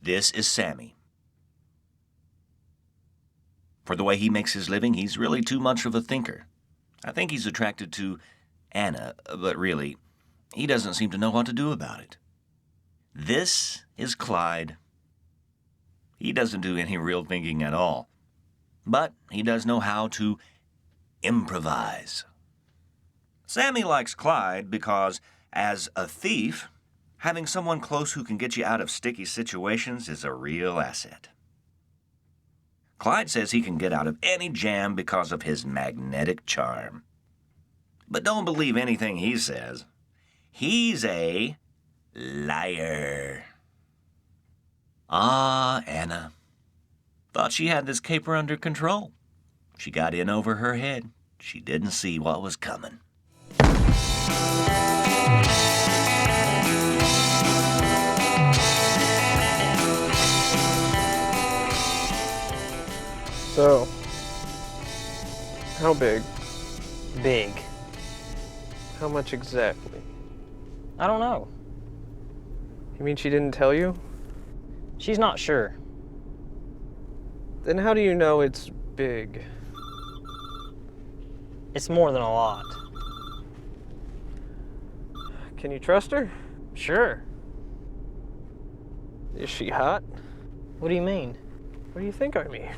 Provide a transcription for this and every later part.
This is Sammy. For the way he makes his living, he's really too much of a thinker. I think he's attracted to Anna, but really, he doesn't seem to know what to do about it. This is Clyde. He doesn't do any real thinking at all, but he does know how to improvise. Sammy likes Clyde because, as a thief, having someone close who can get you out of sticky situations is a real asset. Clyde says he can get out of any jam because of his magnetic charm. But don't believe anything he says. He's a liar. Ah, Anna. Thought she had this caper under control. She got in over her head. She didn't see what was coming. So, how big? Big. How much exactly? I don't know. You mean she didn't tell you? She's not sure. Then how do you know it's big? It's more than a lot. Can you trust her? Sure. Is she hot? What do you mean? What do you think I mean?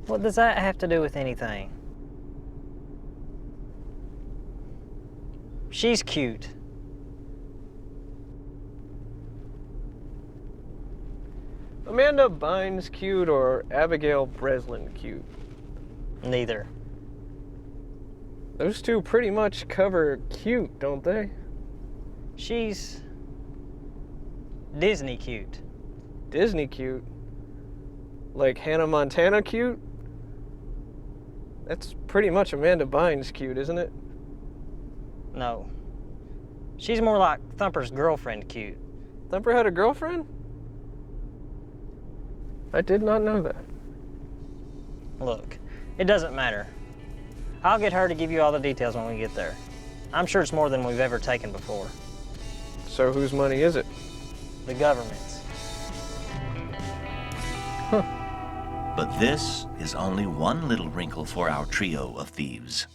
What does that have to do with anything? She's cute. Amanda Bynes cute or Abigail Breslin cute? Neither. Those two pretty much cover cute, don't they? She's Disney cute. Disney cute? Like Hannah Montana cute? That's pretty much Amanda Bynes cute, isn't it? No. She's more like Thumper's girlfriend cute. Thumper had a girlfriend? I did not know that. Look, it doesn't matter. I'll get her to give you all the details when we get there. I'm sure it's more than we've ever taken before. So whose money is it? The government's. Huh. But this is only one little wrinkle for our trio of thieves.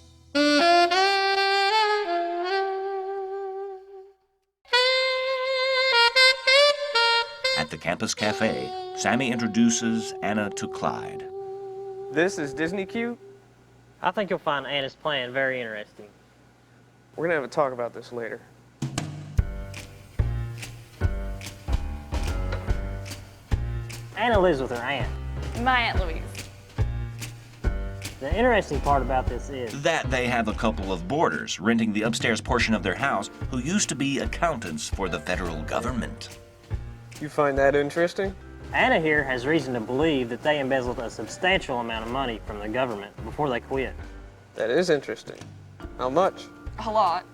At the campus cafe, Sammy introduces Anna to Clyde. This is Disney cute? I think you'll find Anna's plan very interesting. We're gonna have a talk about this later. Anna lives with her aunt. My Aunt Louise. The interesting part about this is That they have a couple of boarders renting the upstairs portion of their house who used to be accountants for the federal government. You find that interesting? Anna here has reason to believe that they embezzled a substantial amount of money from the government before they quit. That is interesting. How much? A lot.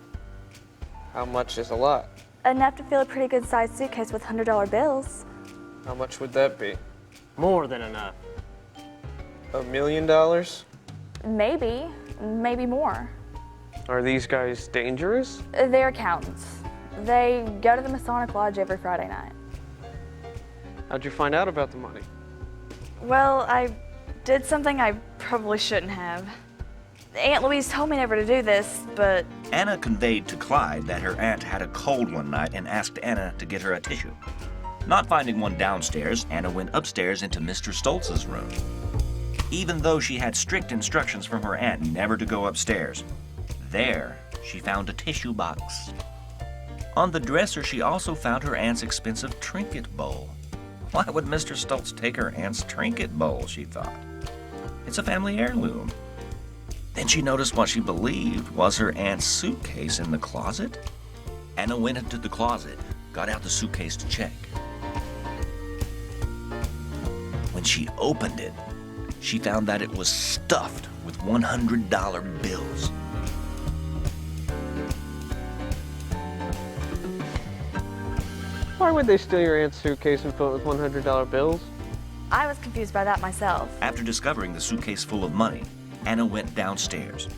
How much is a lot? Enough to fill a pretty good sized suitcase with $100 bills. How much would that be? More than enough. $1 million? Maybe more. Are these guys dangerous? They're accountants. They go to the Masonic Lodge every Friday night. How'd you find out about the money? Well, I did something I probably shouldn't have. Aunt Louise told me never to do this, but... Anna conveyed to Clyde that her aunt had a cold one night and asked Anna to get her a tissue. Not finding one downstairs, Anna went upstairs into Mr. Stoltz's room. Even though she had strict instructions from her aunt never to go upstairs, there she found a tissue box. On the dresser, she also found her aunt's expensive trinket bowl. Why would Mr. Stoltz take her aunt's trinket bowl, she thought. It's a family heirloom. Then she noticed what she believed was her aunt's suitcase in the closet. Anna went into the closet, got out the suitcase to check. When she opened it, she found that it was stuffed with $100 bills. Why would they steal your aunt's suitcase and fill it with $100 bills? I was confused by that myself. After discovering the suitcase full of money, Anna went downstairs,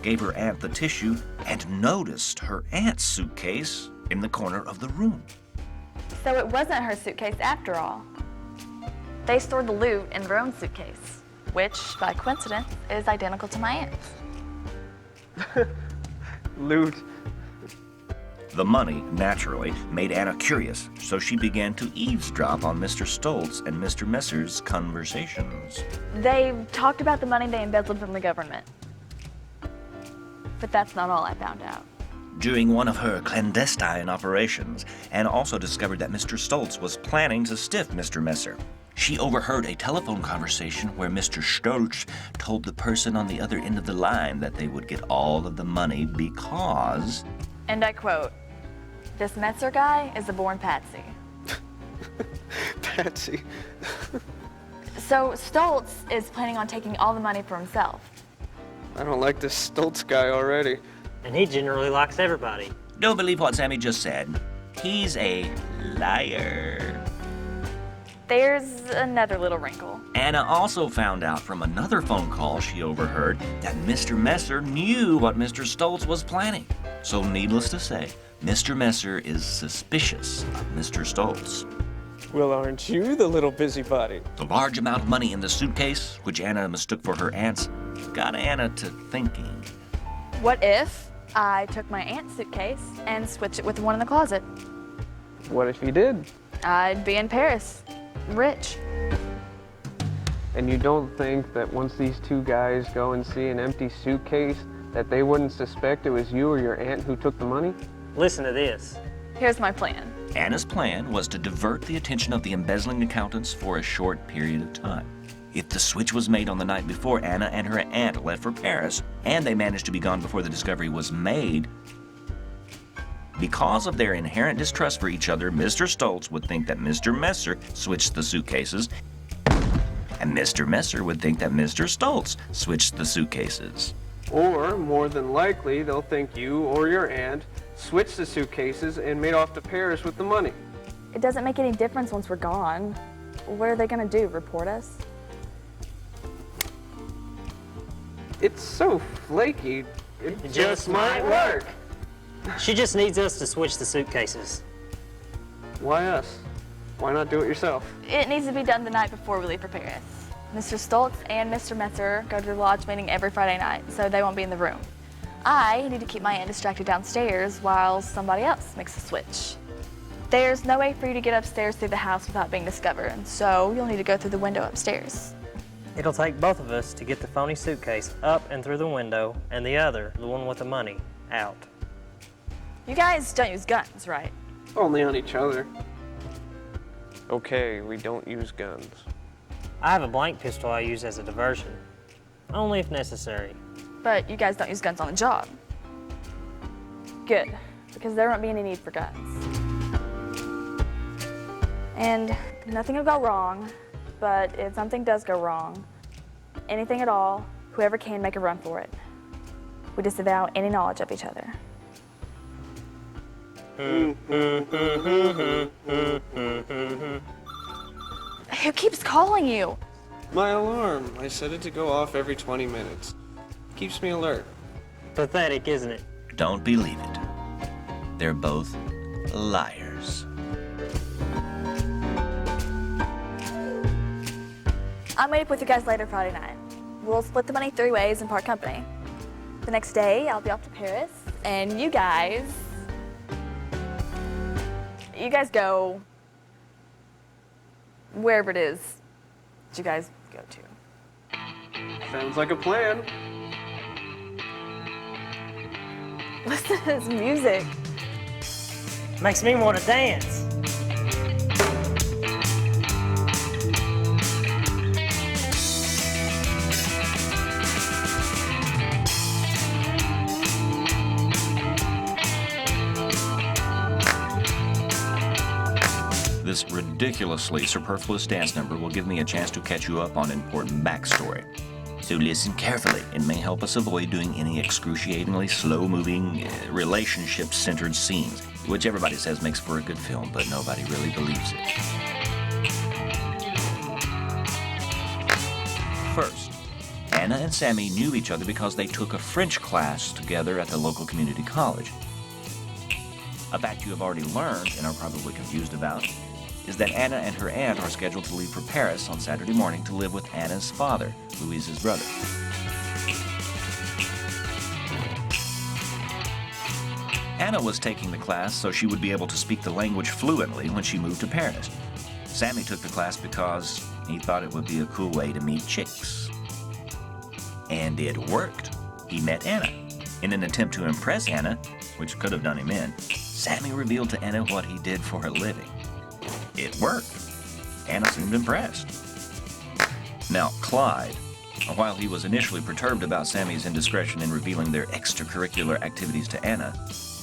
gave her aunt the tissue, and noticed her aunt's suitcase in the corner of the room. So it wasn't her suitcase after all. They stored the loot in their own suitcase, which, by coincidence, is identical to my aunt's. Loot. The money, naturally, made Anna curious, so she began to eavesdrop on Mr. Stoltz and Mr. Messer's conversations. They talked about the money they embezzled from the government. But that's not all I found out. During one of her clandestine operations, Anna also discovered that Mr. Stoltz was planning to stiff Mr. Messer. She overheard a telephone conversation where Mr. Stoltz told the person on the other end of the line that they would get all of the money because... And I quote, "This Metzer guy is a born patsy." Patsy. So Stoltz is planning on taking all the money for himself. I don't like this Stoltz guy already. And he generally likes everybody. Don't believe what Sammy just said. He's a liar. There's another little wrinkle. Anna also found out from another phone call she overheard that Mr. Messer knew what Mr. Stoltz was planning. So needless to say, Mr. Messer is suspicious of Mr. Stoltz. Well, aren't you the little busybody? The large amount of money in the suitcase, which Anna mistook for her aunt's, got Anna to thinking. What if I took my aunt's suitcase and switched it with the one in the closet? What if you did? I'd be in Paris, rich. And you don't think that once these two guys go and see an empty suitcase, that they wouldn't suspect it was you or your aunt who took the money? Listen to this. Here's my plan. Anna's plan was to divert the attention of the embezzling accountants for a short period of time. If the switch was made on the night before Anna and her aunt left for Paris, and they managed to be gone before the discovery was made, because of their inherent distrust for each other, Mr. Stoltz would think that Mr. Messer switched the suitcases, and Mr. Messer would think that Mr. Stoltz switched the suitcases. Or, more than likely, they'll think you or your aunt switched the suitcases and made off to Paris with the money. It doesn't make any difference once we're gone. What are they gonna do, report us? It's so flaky, it just might work. She just needs us to switch the suitcases. Why us? Why not do it yourself? It needs to be done the night before we leave for Paris. Mr. Stoltz and Mr. Metzer go to the lodge meeting every Friday night, so they won't be in the room. I need to keep my aunt distracted downstairs while somebody else makes the switch. There's no way for you to get upstairs through the house without being discovered, so you'll need to go through the window upstairs. It'll take both of us to get the phony suitcase up and through the window, and the other, the one with the money, out. You guys don't use guns, right? Only on each other. Okay, we don't use guns. I have a blank pistol I use as a diversion. Only if necessary. But you guys don't use guns on the job. Good, because there won't be any need for guns. And nothing will go wrong, but if something does go wrong, anything at all, whoever can make a run for it. We disavow any knowledge of each other. Who keeps calling you? My alarm. I set it to go off every 20 minutes. Keeps me alert. Pathetic, isn't it? Don't believe it. They're both liars. I'll meet up with you guys later Friday night. We'll split the money 3 ways and part company. The next day, I'll be off to Paris, and you guys go wherever it is that you guys go to. Sounds like a plan. Listen to this music. Makes me want to dance. This ridiculously superfluous dance number will give me a chance to catch you up on important backstory. So listen carefully. It may help us avoid doing any excruciatingly slow-moving, relationship-centered scenes, which everybody says makes for a good film, but nobody really believes it. First, Anna and Sammy knew each other because they took a French class together at the local community college. A fact you have already learned and are probably confused about is that Anna and her aunt are scheduled to leave for Paris on Saturday morning to live with Anna's father, who is his brother. Anna was taking the class so she would be able to speak the language fluently when she moved to Paris. Sammy took the class because he thought it would be a cool way to meet chicks. And it worked. He met Anna. In an attempt to impress Anna, which could have done him in, Sammy revealed to Anna what he did for a living. It worked. Anna seemed impressed. Now, Clyde, while he was initially perturbed about Sammy's indiscretion in revealing their extracurricular activities to Anna,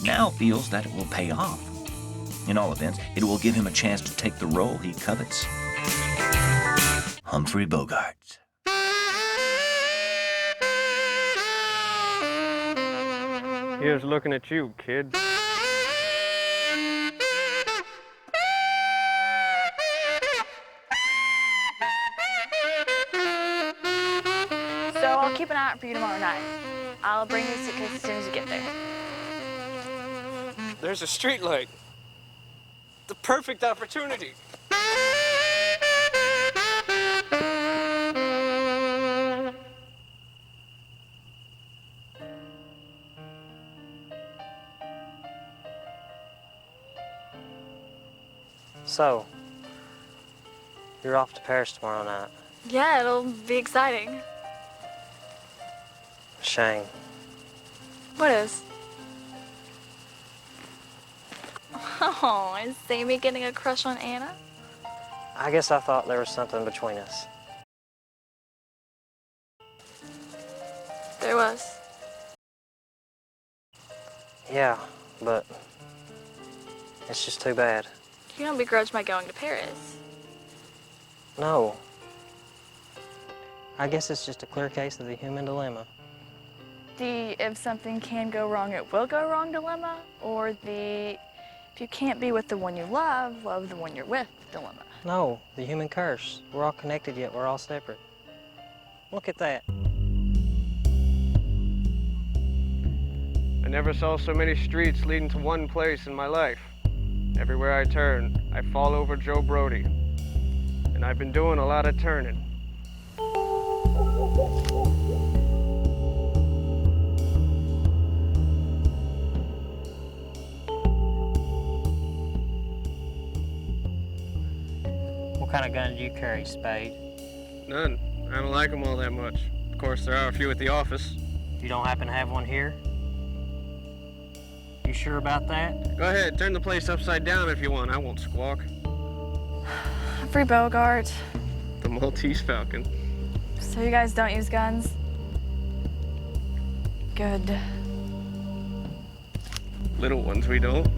now feels that it will pay off. In all events, it will give him a chance to take the role he covets. Humphrey Bogart. Here's looking at you, kid. So I'll keep an eye out for you tomorrow night. I'll bring you a suitcase as soon as you get there. There's a street light. The perfect opportunity. So, you're off to Paris tomorrow night. Yeah, it'll be exciting. Shame. What is? Oh, is Sammy getting a crush on Anna? I guess I thought there was something between us. There was. Yeah, but it's just too bad. You don't begrudge my going to Paris. No. I guess it's just a clear case of the human dilemma. The if something can go wrong, it will go wrong dilemma, or the if you can't be with the one you love, love the one you're with dilemma. No, the human curse. We're all connected, yet we're all separate. Look at that. I never saw so many streets leading to one place in my life. Everywhere I turn, I fall over Joe Brody. And I've been doing a lot of turning. What kind of gun do you carry, Spade? None. I don't like them all that much. Of course, there are a few at the office. You don't happen to have one here? You sure about that? Go ahead, turn the place upside down if you want. I won't squawk. Free Bogart. The Maltese Falcon. So you guys don't use guns? Good. Little ones we don't.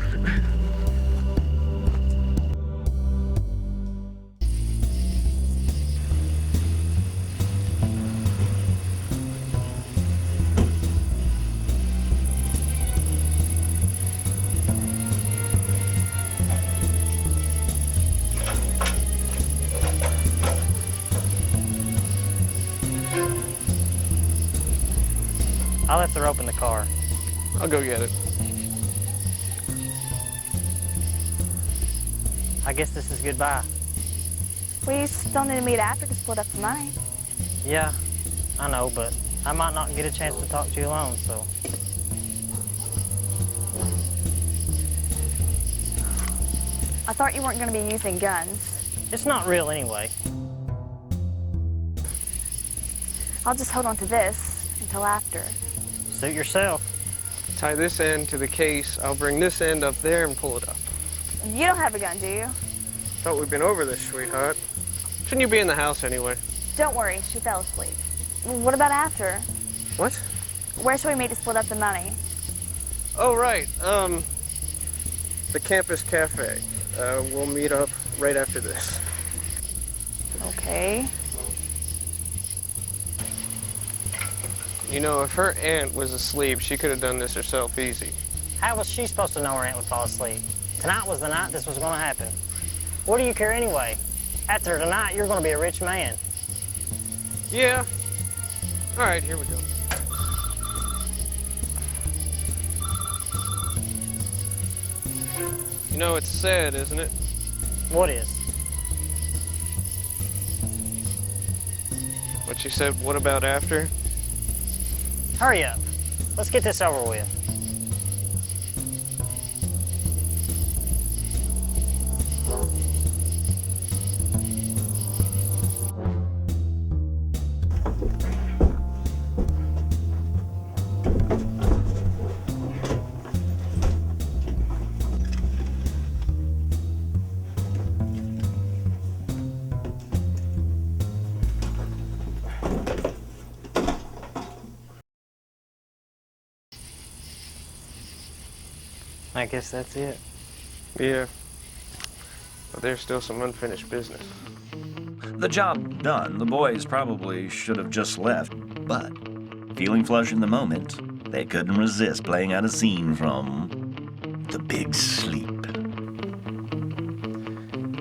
I left her open the car. I'll go get it. I guess this is goodbye. We still need to meet after to split up the money. Yeah, I know, but I might not get a chance to talk to you alone, so. I thought you weren't going to be using guns. It's not real anyway. I'll just hold on to this until after. Suit yourself. Tie this end to the case. I'll bring this end up there and pull it up. You don't have a gun, do you? Thought we'd been over this, sweetheart. Shouldn't you be in the house anyway? Don't worry, she fell asleep. What about after? What? Where should we meet to split up the money? Oh, right. The campus cafe. We'll meet up right after this. Okay. You know, if her aunt was asleep, she could have done this herself easy. How was she supposed to know her aunt would fall asleep? Tonight was the night this was going to happen. What do you care anyway? After tonight, you're going to be a rich man. Yeah. All right, here we go. know it's sad, isn't it? What is? What you said, what about after? Hurry up. Let's get this over with. I guess that's it. Yeah. But there's still some unfinished business. The job done, the boys probably should have just left, but feeling flush in the moment, they couldn't resist playing out a scene from The Big Sleep.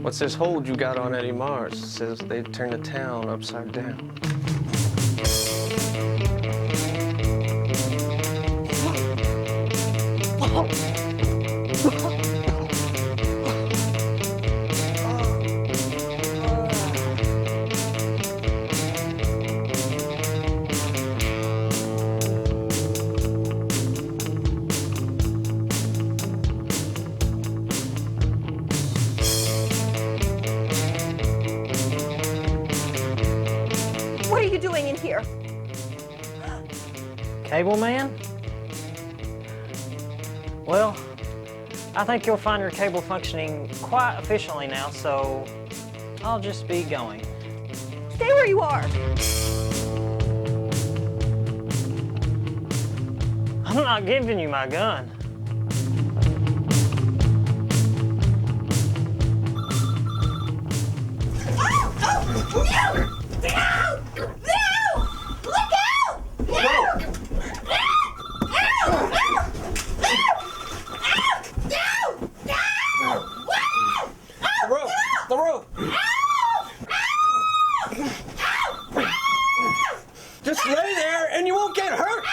What's this hold you got on Eddie Mars? Says they'd turn the town upside down. What are you doing in here? Cable man? Well, I think you'll find your cable functioning quite efficiently now, so I'll just be going. Stay where you are. I'm not giving you my gun. The rope! Just lay there and you won't get hurt!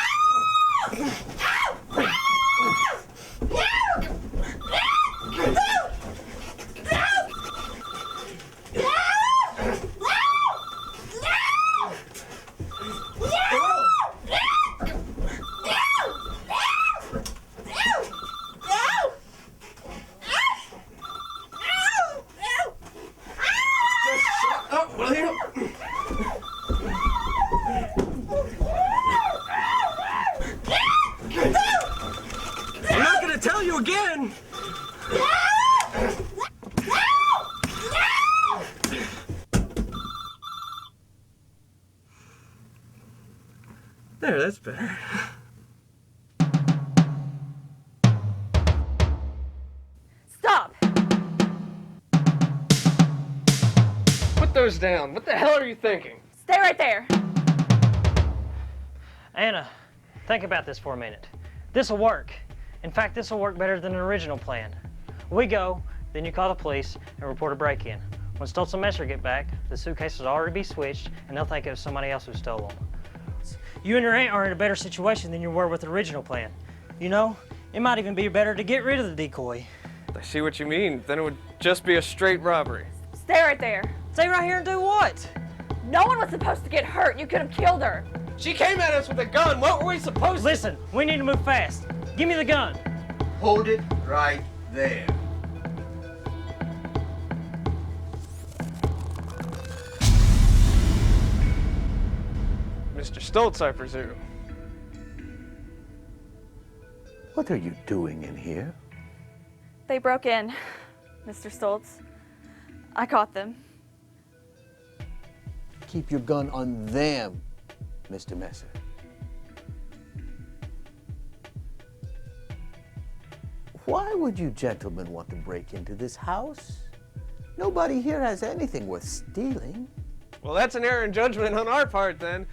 I'm not gonna tell you again! There, that's better. Stop. Put those down. What the hell are you thinking? Stay right there. Anna, think about this for a minute. This'll work. In fact, this'll work better than the original plan. We go, then you call the police and report a break-in. When Stoltz and Messer get back, the suitcases will already be switched, and they'll think it was somebody else who stole them. You and your aunt are in a better situation than you were with the original plan. You know, it might even be better to get rid of the decoy. I see what you mean. Then it would just be a straight robbery. Stay right there. Stay right here and do what? No one was supposed to get hurt. You could have killed her. She came at us with a gun. What were we supposed to? Listen, we need to move fast. Give me the gun. Hold it right there. Mr. Stoltz, I presume. What are you doing in here? They broke in, Mr. Stoltz. I caught them. Keep your gun on them, Mr. Messer. Why would you gentlemen want to break into this house? Nobody here has anything worth stealing. Well, that's an error in judgment on our part, then.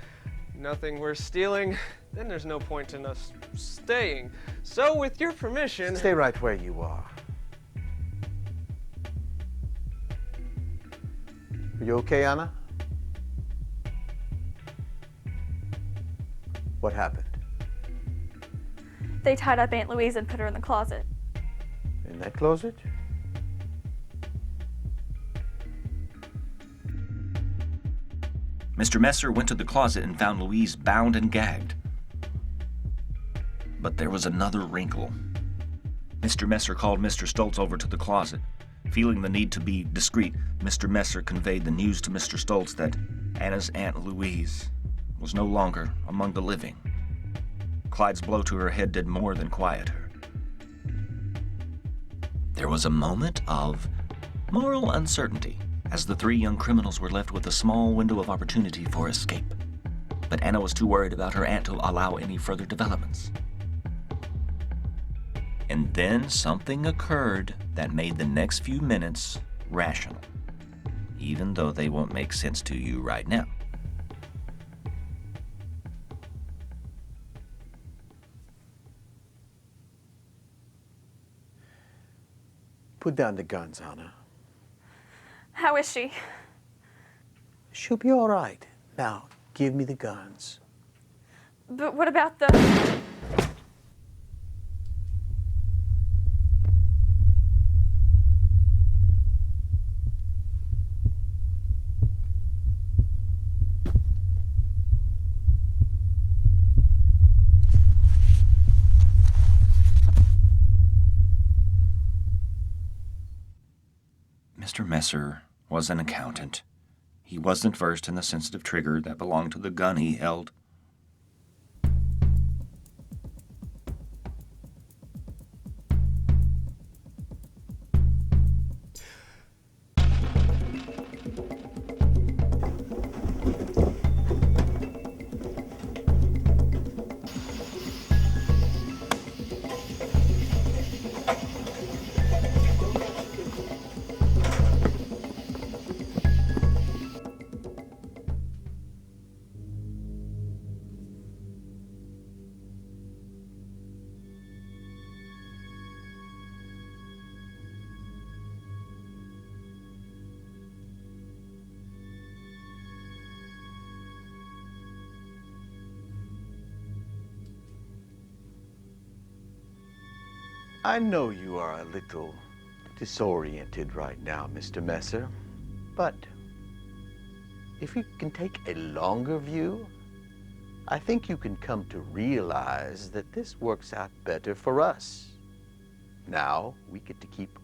Nothing worth stealing, then there's no point in us staying. So, with your permission... Stay right where you are. Are you okay, Anna? What happened? They tied up Aunt Louise and put her in the closet. In that closet? Mr. Messer went to the closet and found Louise bound and gagged. But there was another wrinkle. Mr. Messer called Mr. Stoltz over to the closet. Feeling the need to be discreet, Mr. Messer conveyed the news to Mr. Stoltz that Anna's Aunt Louise was no longer among the living. Clyde's blow to her head did more than quiet her. There was a moment of moral uncertainty as the three young criminals were left with a small window of opportunity for escape. But Anna was too worried about her aunt to allow any further developments. And then something occurred that made the next few minutes rational, even though they won't make sense to you right now. Put down the guns, Anna. How is she? She'll be all right. Now, give me the guns. But what about the... Mr. Messer was an accountant. He wasn't versed in the sensitive trigger that belonged to the gun he held. I know you are a little disoriented right now, Mr. Messer, but if you can take a longer view, I think you can come to realize that this works out better for us. Now we get to keep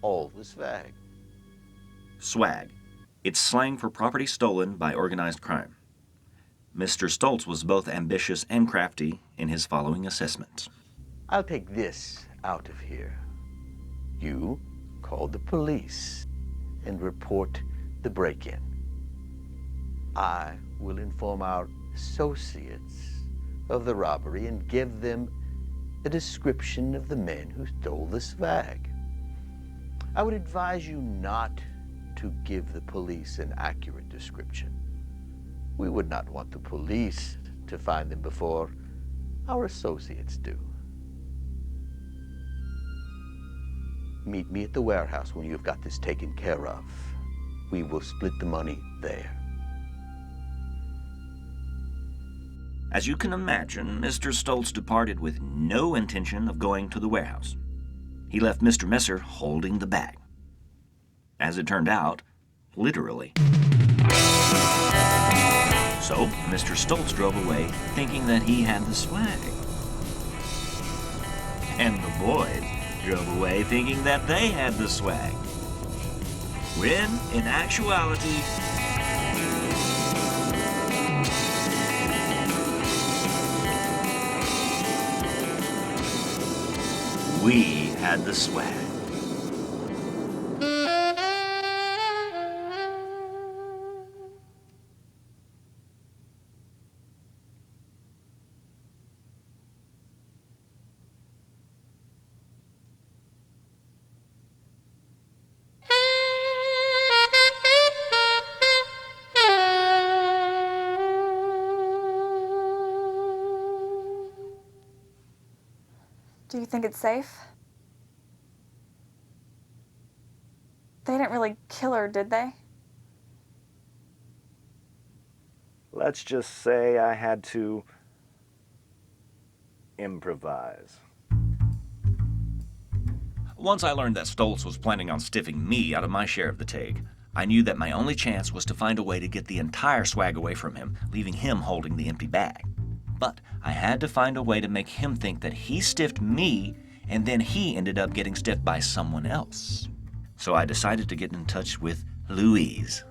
all the swag. Swag. It's slang for property stolen by organized crime. Mr. Stoltz was both ambitious and crafty in his following assessment. I'll take this out of here. You call the police and report the break-in. I will inform our associates of the robbery and give them a description of the men who stole the swag. I would advise you not to give the police an accurate description. We would not want the police to find them before our associates do. Meet me at the warehouse when you've got this taken care of. We will split the money there. As you can imagine, Mr. Stoltz departed with no intention of going to the warehouse. He left Mr. Messer holding the bag. As it turned out, literally. So, Mr. Stoltz drove away thinking that he had the swag. And the boys drove away thinking that they had the swag. When, in actuality, we had the swag. Do you think it's safe? They didn't really kill her, did they? Let's just say I had to improvise. Once I learned that Stoltz was planning on stiffing me out of my share of the take, I knew that my only chance was to find a way to get the entire swag away from him, leaving him holding the empty bag. But I had to find a way to make him think that he stiffed me, and then he ended up getting stiffed by someone else. So I decided to get in touch with Louise.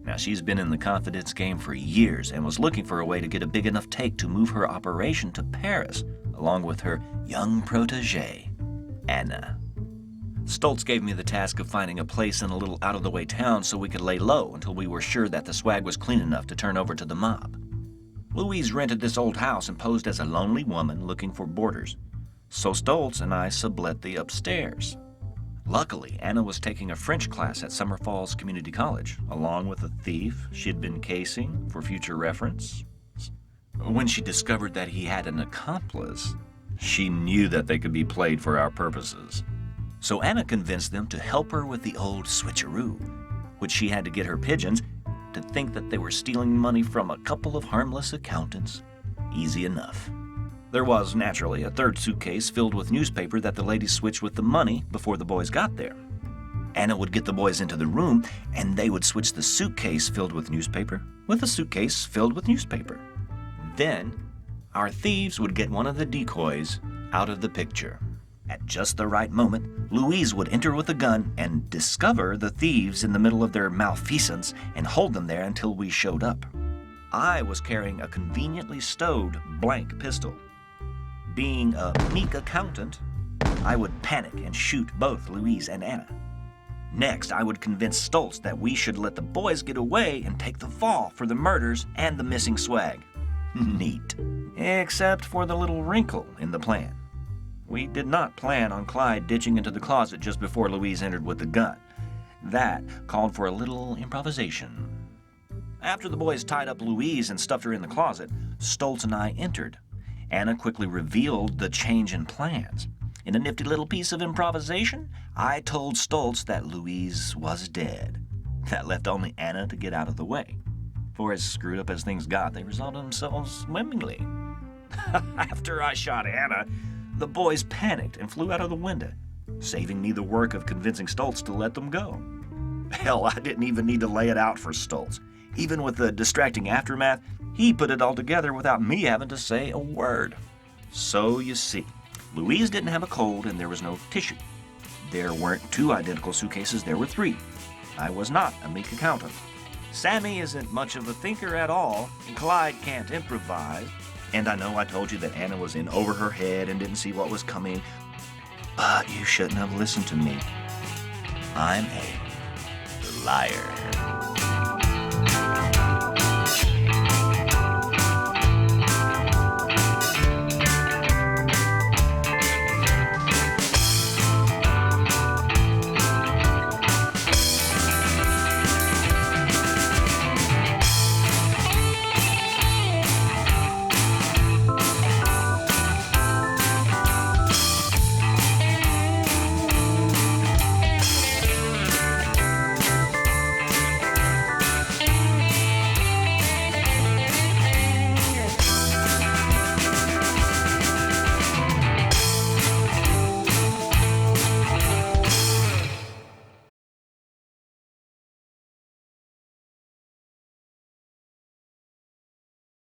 Now, she's been in the confidence game for years and was looking for a way to get a big enough take to move her operation to Paris, along with her young protege, Anna. Stoltz gave me the task of finding a place in a little out-of-the-way town so we could lay low until we were sure that the swag was clean enough to turn over to the mob. Louise rented this old house and posed as a lonely woman looking for boarders, so Stoltz and I sublet the upstairs. Luckily, Anna was taking a French class at Summer Falls Community College, along with a thief she'd been casing for future reference. When she discovered that he had an accomplice, she knew that they could be played for our purposes. So Anna convinced them to help her with the old switcheroo, which she had to get her pigeons to think that they were stealing money from a couple of harmless accountants. Easy enough. There was, naturally, a third suitcase filled with newspaper that the ladies switched with the money before the boys got there. Anna would get the boys into the room, and they would switch the suitcase filled with newspaper with a suitcase filled with newspaper. Then, our thieves would get one of the decoys out of the picture. At just the right moment, Louise would enter with a gun and discover the thieves in the middle of their malfeasance and hold them there until we showed up. I was carrying a conveniently stowed blank pistol. Being a meek accountant, I would panic and shoot both Louise and Anna. Next, I would convince Stoltz that we should let the boys get away and take the fall for the murders and the missing swag. Neat. Except for the little wrinkle in the plan. We did not plan on Clyde ditching into the closet just before Louise entered with the gun. That called for a little improvisation. After the boys tied up Louise and stuffed her in the closet, Stoltz and I entered. Anna quickly revealed the change in plans. In a nifty little piece of improvisation, I told Stoltz that Louise was dead. That left only Anna to get out of the way. For as screwed up as things got, they resolved themselves swimmingly. After I shot Anna, the boys panicked and flew out of the window, saving me the work of convincing Stoltz to let them go. Hell, I didn't even need to lay it out for Stoltz. Even with the distracting aftermath, he put it all together without me having to say a word. So you see, Louise didn't have a cold and there was no tissue. There weren't two identical suitcases, there were three. I was not a meek accountant. Sammy isn't much of a thinker at all, and Clyde can't improvise. And I know I told you that Anna was in over her head and didn't see what was coming, but you shouldn't have listened to me. I'm a liar.